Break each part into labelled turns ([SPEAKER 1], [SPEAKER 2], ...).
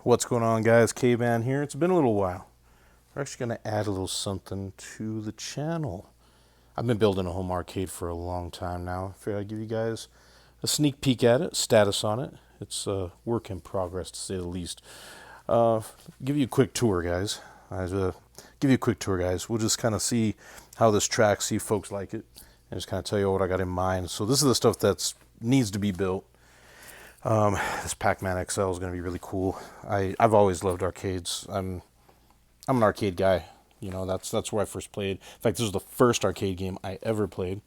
[SPEAKER 1] What's going on, guys? Caveman here. It's been a little while. We're actually going to add a little something to the channel. I've been building a home arcade for a long time now. I figured I'd give you guys a sneak peek at it, status on it. It's a work in progress, to say the least. Give you a quick tour, guys. We'll just kind of see how this tracks, see if folks like it, and just kind of tell you what I got in mind. So this is the stuff that needs to be built. This Pac-Man XL is going to be really cool. I've always loved arcades. I'm an arcade guy. You know, that's where I first played. In fact, this was the first arcade game I ever played.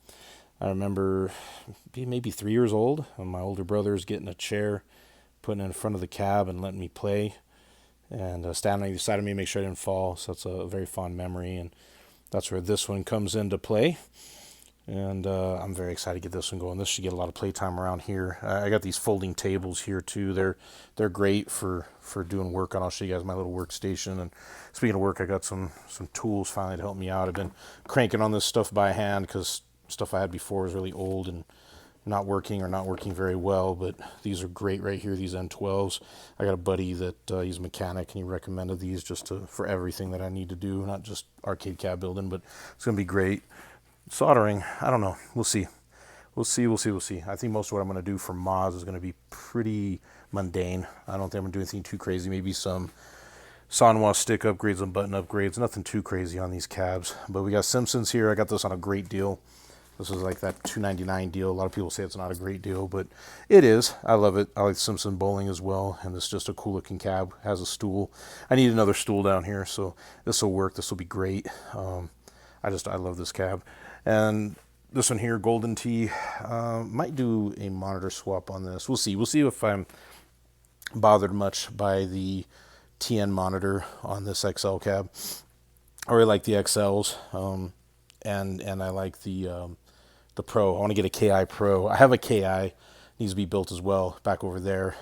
[SPEAKER 1] I remember being maybe 3 years old, and my older brother's getting a chair, putting it in front of the cab, and letting me play, and standing on either side of me, make sure I didn't fall. So that's a very fond memory, and that's where this one comes into play. And I'm very excited to get this one going. This should get a lot of playtime around here. I got these folding tables here too. They're great for doing work on. I'll show you guys my little workstation. And speaking of work, I got some tools finally to help me out. I've been cranking on this stuff by hand because stuff I had before was really old and not working very well. But these are great right here, these N12s. I got a buddy that he's a mechanic, and he recommended these just for everything that I need to do, not just arcade cab building, but it's going to be great. Soldering, I don't know. We'll see. I think most of what I'm going to do for mods is going to be pretty mundane. I don't think I'm going to do anything too crazy. Maybe some saw stick upgrades and button upgrades. Nothing too crazy on these cabs. But we got Simpsons here. I got this on a great deal. This is like that $2.99 deal. A lot of people say it's not a great deal, but it is. I love it. I like Simpson bowling as well, and it's just a cool looking cab. Has a stool. I need another stool down here, so this will work. This will be great. I love this cab. And this one here, Golden Tee, might do a monitor swap on this. We'll see. We'll see if I'm bothered much by the TN monitor on this XL cab. I really like the XLs, and I like the Pro. I want to get a KI Pro. I have a KI, needs to be built as well, back over there.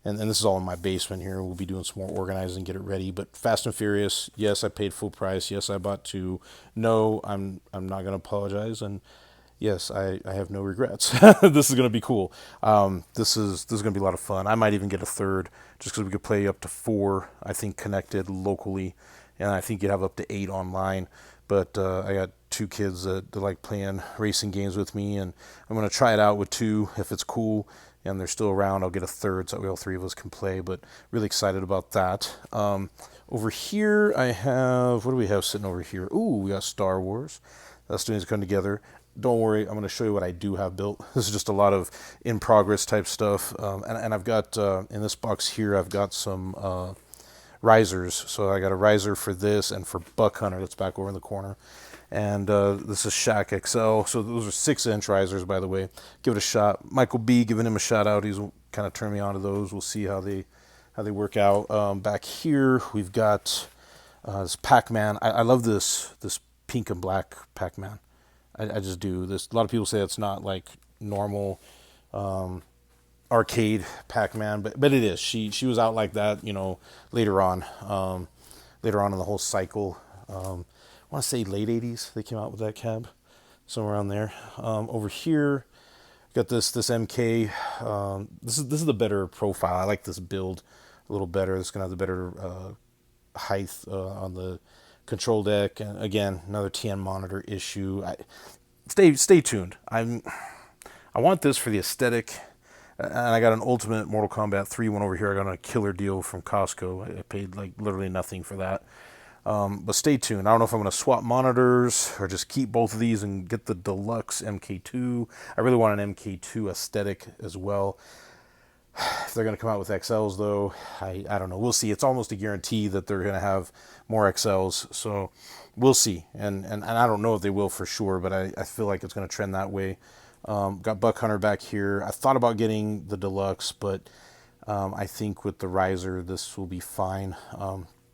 [SPEAKER 1] And this is all in my basement here. We'll be doing some more organizing, get it ready. But Fast and Furious, yes, I paid full price. Yes, I bought two. No, I'm not going to apologize. And yes, I have no regrets. This is going to be cool. This is going to be a lot of fun. I might even get a third, just because we could play up to 4, I think, connected locally. And I think you'd have up to 8 online. But I got 2 kids that like playing racing games with me, and I'm going to try it out with 2 if it's cool. And they're still around, I'll get a third so that way all 3 of us can play, but really excited about that. Over here, I have, what do we have sitting over here? Ooh, we got Star Wars. That still needs to come together. Don't worry, I'm going to show you what I do have built. This is just a lot of in-progress type stuff. And I've got, in this box here, I've got some risers. So I got a riser for this and for Buck Hunter that's back over in the corner. And this is Shaq XL. So those are 6-inch risers, by the way. Give it a shot. Michael B, giving him a shout out. He's kind of turned me on to those. We'll see how they work out. Back here, we've got this Pac-Man. I love this pink and black Pac-Man. I just do. This. A lot of people say it's not like normal arcade Pac-Man, but it is. She was out like that, you know, later on in the whole cycle. I want to say late 80s they came out with that cab, somewhere around there. Over here, got this MK. This is the better profile. I like this build a little better. It's gonna have the better height on the control deck. And again, another TN monitor issue. Stay tuned. I want this for the aesthetic. And I got an Ultimate Mortal Kombat 3 one over here. I got a killer deal from Costco. I paid like literally nothing for that. But stay tuned. I don't know if I'm going to swap monitors or just keep both of these and get the deluxe MK2. I really want an MK2 aesthetic as well. If they're going to come out with XLs, though, I don't know. We'll see. It's almost a guarantee that they're going to have more XLs. So we'll see. And I don't know if they will for sure, but I feel like it's going to trend that way. Got Buck Hunter back here. I thought about getting the deluxe, but I think with the riser, this will be fine.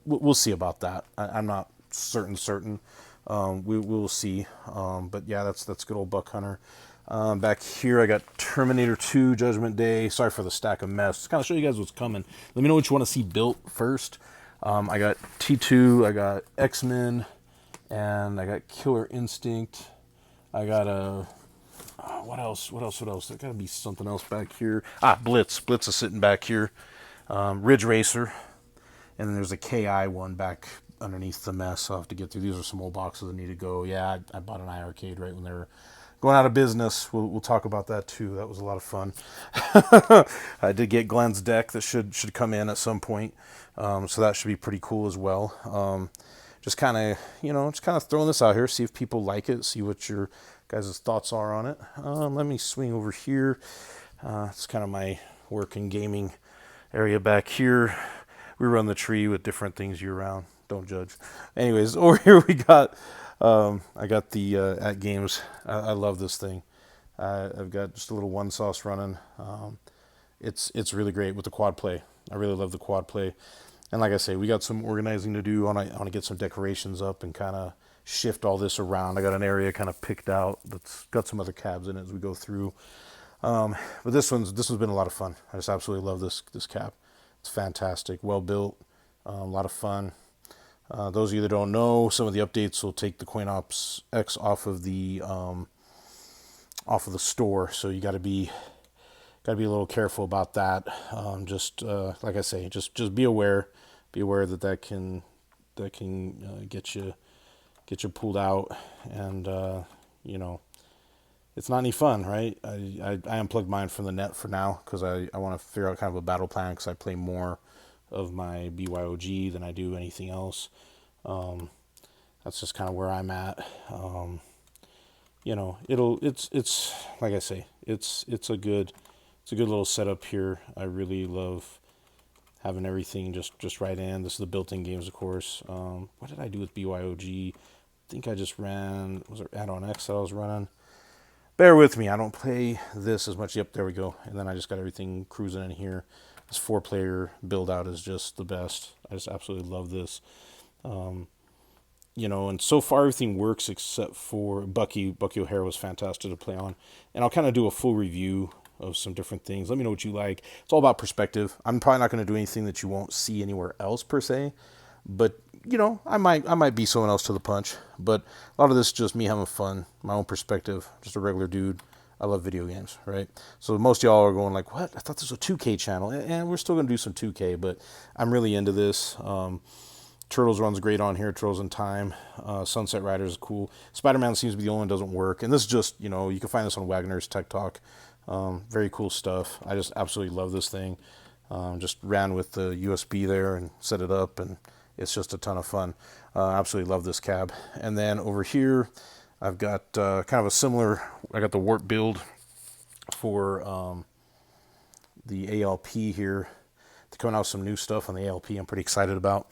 [SPEAKER 1] We'll see about that. I'm not certain. We'll see. But yeah, that's good old Buck Hunter. Back here, I got Terminator 2, Judgment Day. Sorry for the stack of mess. Just kind of show you guys what's coming. Let me know what you want to see built first. I got T2, I got X-Men, and I got Killer Instinct. I got a what else? There got to be something else back here. Blitz. Blitz is sitting back here. Ridge Racer, and then there's a KI one back underneath the mess. I'll have to get through. These are some old boxes that need to go. Yeah, I bought an iArcade right when they were going out of business. We'll talk about that too. That was a lot of fun. I did get Glenn's deck that should come in at some point, so that should be pretty cool as well. Just kind of throwing this out here, see if people like it, see what your guys' thoughts are on it. Let me swing over here. It's kind of my work and gaming area back here. We run the tree with different things year round. Don't judge. Anyways, over here we got, I got the At Games. I love this thing. I've got just a little one sauce running. It's really great with the quad play. I really love the quad play. And like I say, we got some organizing to do. I want to get some decorations up and kind of shift all this around. I got an area kind of picked out that's got some other cabs in it as we go through. But this one's been a lot of fun. I just absolutely love this cab. It's fantastic, well built, a lot of fun. Those of you that don't know, some of the updates will take the CoinOps X off of the store, so you got to be a little careful about that. Like I say, just be aware that can get you pulled out, and it's not any fun, right? I unplugged mine from the net for now because I want to figure out kind of a battle plan, because I play more of my BYOG than I do anything else. That's just kind of where I'm at. It's like I say, it's a good little setup here. I really love having everything just right in. This is the built-in games, of course. What did I do with BYOG? I think I just ran, was it Add-on X that I was running? Bear with me, I don't play this as much. Yep, there we go. And then I just got everything cruising in here. This 4-player build out is just the best. I just absolutely love this. And so far everything works except for Bucky O'Hare was fantastic to play on. And I'll kind of do a full review of some different things. Let me know what you like. It's all about perspective. I'm probably not going to do anything that you won't see anywhere else per se, but I might be someone else to the punch. But a lot of this is just me having fun, my own perspective, just a regular dude. I love video games, right? So most of y'all are going like, what? I thought this was a 2K channel. And we're still going to do some 2K, but I'm really into this. Turtles runs great on here. Turtles in Time. Sunset Riders is cool. Spider-Man seems to be the only one that doesn't work. And this is just, you can find this on Wagner's Tech Talk. Very cool stuff. I just absolutely love this thing. Just ran with the USB there and set it up, and it's just a ton of fun. Absolutely love this cab. And then over here, I've got kind of a similar, I got the warp build for the ALP here. They're coming out with some new stuff on the ALP I'm pretty excited about.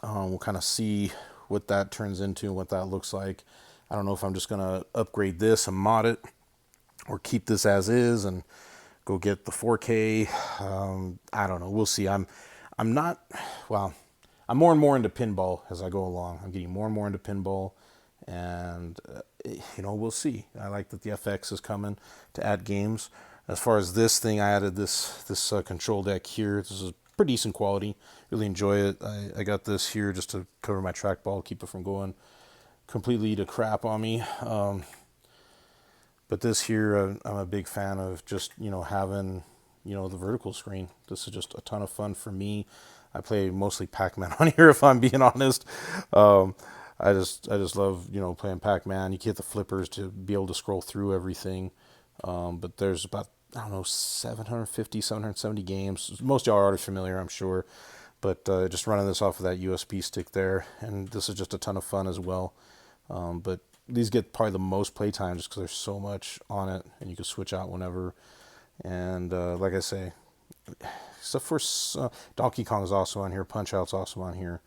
[SPEAKER 1] We'll kind of see what that turns into and what that looks like. I don't know if I'm just going to upgrade this and mod it, or keep this as is and go get the 4K. I don't know. We'll see. I'm more and more into pinball as I go along. I'm getting more and more into pinball, and we'll see. I like that the FX is coming to At Games. As far as this thing, I added this control deck here. This is pretty decent quality. Really enjoy it. I got this here just to cover my trackball, keep it from going completely to crap on me. But this here, I'm a big fan of just, having, the vertical screen. This is just a ton of fun for me. I play mostly Pac-Man on here, if I'm being honest. I just love, playing Pac-Man. You can hit the flippers to be able to scroll through everything. But there's about, 750, 770 games. Most of y'all are already familiar, I'm sure. But just running this off of that USB stick there. And this is just a ton of fun as well. But these get probably the most playtime just because there's so much on it, and you can switch out whenever. And like I say, except for Donkey Kong is also on here, Punch Out's also on here.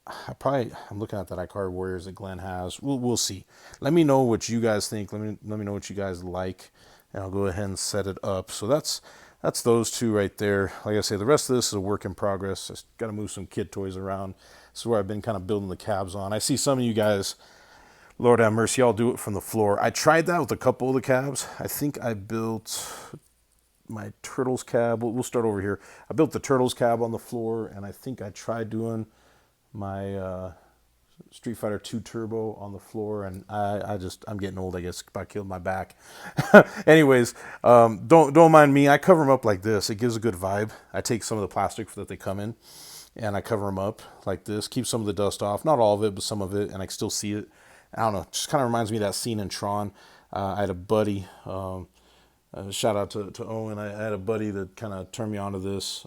[SPEAKER 1] I'm looking at that iCard Warriors that Glenn has. We'll see. Let me know what you guys think. Let me know what you guys like, and I'll go ahead and set it up. So that's those two right there. Like I say, the rest of this is a work in progress. I got to move some kid toys around. This is where I've been kind of building the cabs on. I see some of you guys, Lord have mercy, I'll do it from the floor. I tried that with a couple of the cabs. I think I built my Turtles cab. We'll start over here. I built the Turtles cab on the floor, and I think I tried doing my Street Fighter 2 Turbo on the floor, and I'm getting old. I guess I killed my back. Anyways, don't mind me. I cover them up like this. It gives a good vibe. I take some of the plastic that they come in, and I cover them up like this. Keep some of the dust off. Not all of it, but some of it, and I can still see it. I don't know. Just kind of reminds me of that scene in Tron. I had a buddy. Shout out to Owen. I had a buddy that kind of turned me onto this.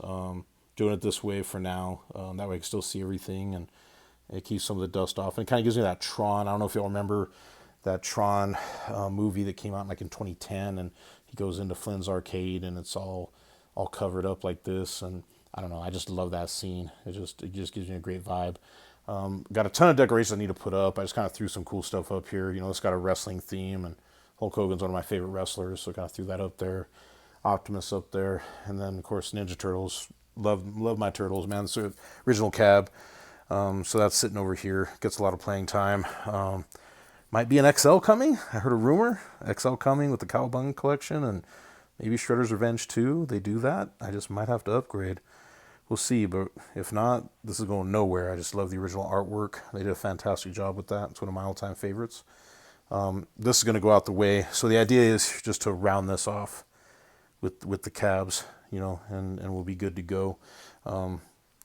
[SPEAKER 1] Doing it this way for now. That way I can still see everything, and it keeps some of the dust off. And it kind of gives me that Tron. I don't know if y'all remember that Tron movie that came out like in 2010, and he goes into Flynn's arcade, and it's all covered up like this. And I don't know. I just love that scene. It just gives me a great vibe. Got a ton of decorations I need to put up. I just kind of threw some cool stuff up here. You know, it's got a wrestling theme, and Hulk Hogan's one of my favorite wrestlers, so I kind of threw that up there. Optimus up there, and then of course Ninja Turtles. Love my Turtles, man. It's the original cab. So that's sitting over here. Gets a lot of playing time. Might be an XL coming. I heard a rumor. XL coming with the Cowabunga collection, and maybe Shredder's Revenge 2. They do that. I just might have to upgrade. We'll see, but if not, this is going nowhere. I just love the original artwork. They did a fantastic job with that. It's one of my all-time favorites. This is going to go out the way. So the idea is just to round this off with the cabs, you know, and we'll be good to go.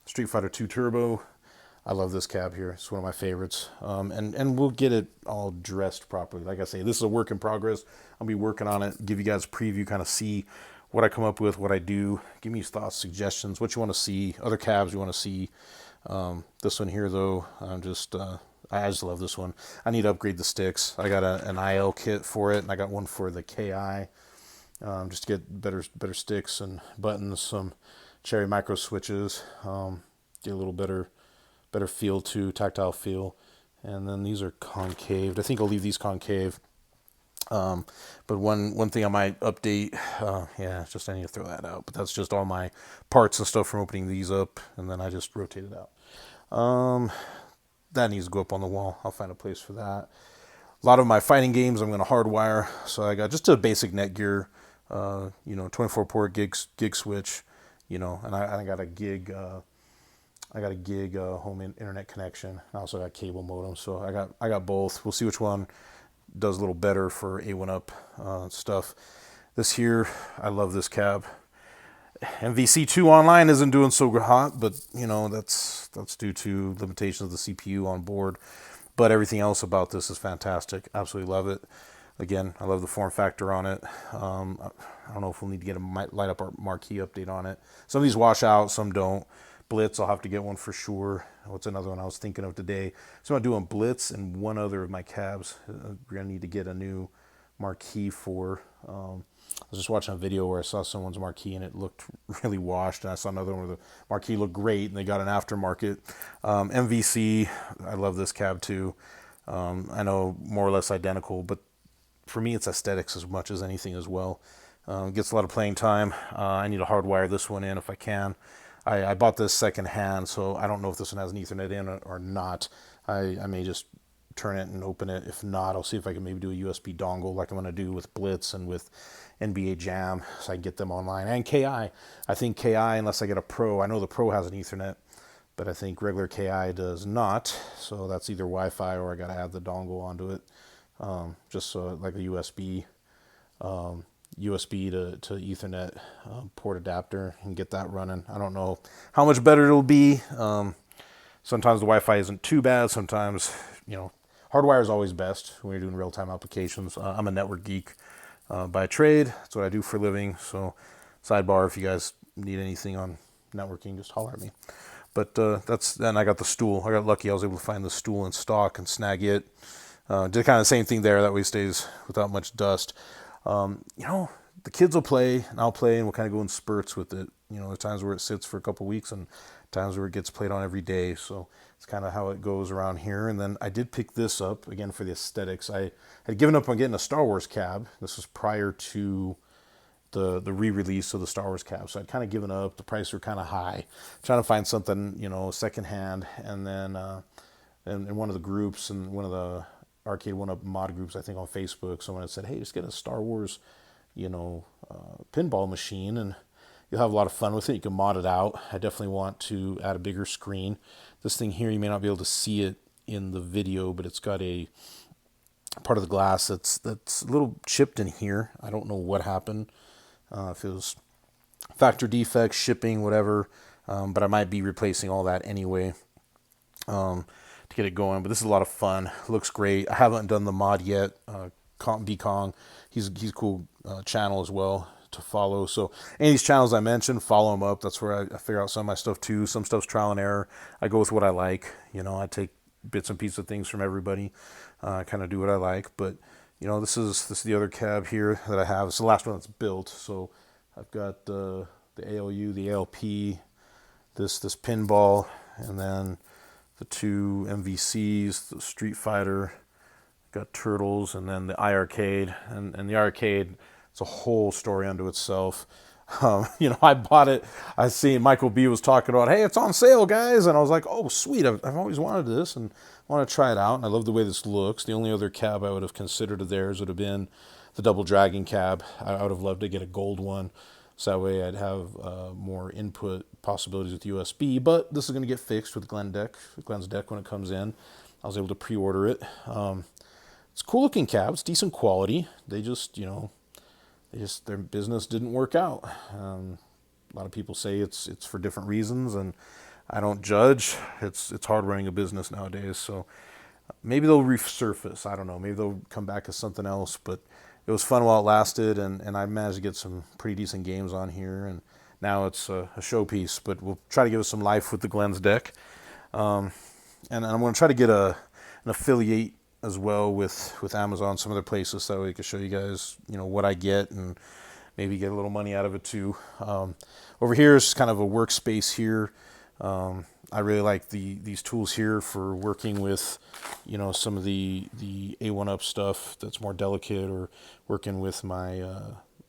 [SPEAKER 1] Street Fighter 2 Turbo. I love this cab here. It's one of my favorites. And we'll get it all dressed properly. Like I say, this is a work in progress. I'll be working on it, give you guys a preview, kind of see what I come up with, what I do. Give me thoughts, suggestions, what you want to see, other cabs you want to see. This one here, though, I just love this one. I need to upgrade the sticks. I got an IL kit for it, and I got one for the KI. Just to get better sticks and buttons, some cherry micro switches, get a little better feel too, tactile feel. And then these are concaved. I think I'll leave these concave. But one thing I might update, I need to throw that out. But that's just all my parts and stuff from opening these up, and then I just rotate it out. That needs to go up on the wall. I'll find a place for that. A lot of my fighting games I'm going to hardwire. So I got just a basic Netgear, 24 port gig switch, and I got a gig. I got a gig home internet connection. I also got cable modem. So I got both. We'll see which one does a little better for Arcade1up stuff. This here, I love this cab. MVC2 online isn't doing so hot, but that's due to limitations of the CPU on board. But everything else about this is fantastic. Absolutely love it. Again, I love the form factor on it. I don't know if we'll need to get a light up our marquee update on it. Some of these wash out, some don't. Blitz, I'll have to get one for sure. What's another one I was thinking of today? So I'm doing Blitz and one other of my cabs. We're going to need to get a new marquee for. I was just watching a video where I saw someone's marquee and it looked really washed, and I saw another one where the marquee looked great and they got an aftermarket. MVC, I love this cab too. I know more or less identical, but for me it's aesthetics as much as anything as well. Gets a lot of playing time. I need to hardwire this one in if I can. I bought this second hand, so I don't know if this one has an Ethernet in it or not. I may just turn it and open it. If not, I'll see if I can maybe do a USB dongle like I'm going to do with Blitz and with NBA Jam, so I can get them online. And KI. I think KI, unless I get a Pro, I know the Pro has an Ethernet, but I think regular KI does not. So that's either Wi-Fi or I got to add the dongle onto it, just so like a USB to Ethernet port adapter and get that running. I don't know how much better it'll be. Sometimes the Wi-Fi isn't too bad. Sometimes, hardwire is always best when you're doing real-time applications. I'm a network geek by trade. That's what I do for a living. So sidebar, if you guys need anything on networking, just holler at me. But then I got the stool. I got lucky. I was able to find the stool in stock and snag it. Did kind of the same thing there. That way it stays without much dust. The kids will play and I'll play and we'll kind of go in spurts with it. There's times where it sits for a couple weeks and times where it gets played on every day. So it's kind of how it goes around here. And then I did pick this up again for the aesthetics. I had given up on getting a Star Wars cab. This was prior to the re-release of the Star Wars cab. So I'd kind of given up. The prices were kind of high. Trying to find something, secondhand. And then in one of the groups and one of the Arcade1up mod groups, I think on Facebook, someone had said, hey, just get a Star Wars, pinball machine and you'll have a lot of fun with it. You can mod it out. I definitely want to add a bigger screen. This thing here, you may not be able to see it in the video, but it's got a part of the glass that's a little chipped in here. I don't know what happened. If it was factory defects, shipping, whatever. But I might be replacing all that anyway to get it going. But this is a lot of fun. Looks great. I haven't done the mod yet. B-Kong, he's a cool channel as well to follow. So any of these channels I mentioned, follow them up. That's where I figure out some of my stuff too. Some stuff's trial and error. I go with what I like. You know, I take bits and pieces of things from everybody. Kind of do what I like. But you know, this is the other cab here that I have. It's the last one that's built. So I've got the ALU, the ALP, this pinball, and then the two MVCs, the Street Fighter. Got Turtles, and then the iArcade, and the arcade, it's a whole story unto itself. You know, I bought it. I seen Michael B was talking about, hey, it's on sale, guys, and I was like, oh, sweet. I've always wanted this and want to try it out. And I love the way this looks. The only other cab I would have considered of theirs would have been the Double Dragon cab. I would have loved to get a gold one, so that way I'd have more input possibilities with USB. But this is going to get fixed with Glenn's deck when it comes in. I was able to pre-order it. It's a cool looking cab. It's decent quality. They just, you know, their business didn't work out. A lot of people say it's for different reasons, and I don't judge. It's hard running a business nowadays. So maybe they'll resurface. I don't know. Maybe they'll come back as something else. But it was fun while it lasted, and I managed to get some pretty decent games on here. And now it's a showpiece. But we'll try to give it some life with the Glenn's deck. And I'm going to try to get an affiliate as well with Amazon, some other places, so we can show you guys, you know, what I get and maybe get a little money out of it too. Over here is kind of a workspace here. I really like these tools here for working with, you know, some of the A1up stuff that's more delicate, or working with my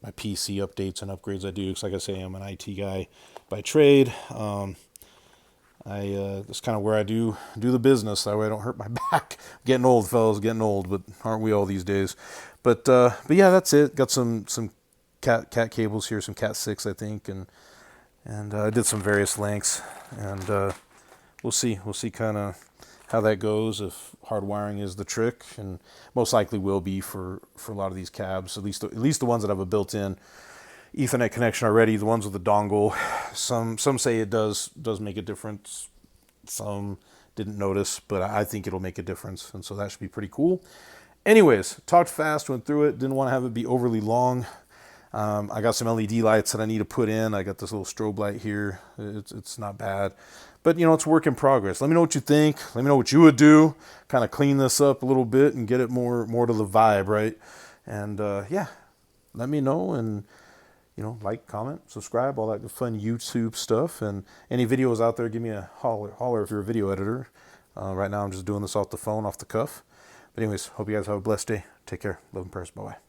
[SPEAKER 1] my PC updates and upgrades I do. Because like I say, I'm an IT guy by trade. That's kind of where I do the business. That way I don't hurt my back. Getting old, fellas, getting old, but aren't we all these days? But yeah, that's it. Got some cat cables here, some Cat 6, I think, and I did some various lengths, and we'll see kind of how that goes. If hard wiring is the trick, and most likely will be for a lot of these cabs, at least the ones that have a built-in Ethernet connection already. The ones with the dongle, some say it does make a difference. Some didn't notice, but I think it'll make a difference, and so that should be pretty cool. Anyways, talked fast, went through it. Didn't want to have it be overly long. I got some LED lights that I need to put in. I got this little strobe light here. It's not bad, but you know, it's a work in progress. Let me know what you think. Let me know what you would do. Kind of clean this up a little bit and get it more to the vibe, right? And yeah, let me know, and you know, like, comment, subscribe, all that good fun YouTube stuff. And any videos out there, give me a holler if you're a video editor. Right now I'm just doing this off the phone, off the cuff. But anyways, hope you guys have a blessed day. Take care. Love and prayers. Bye-bye.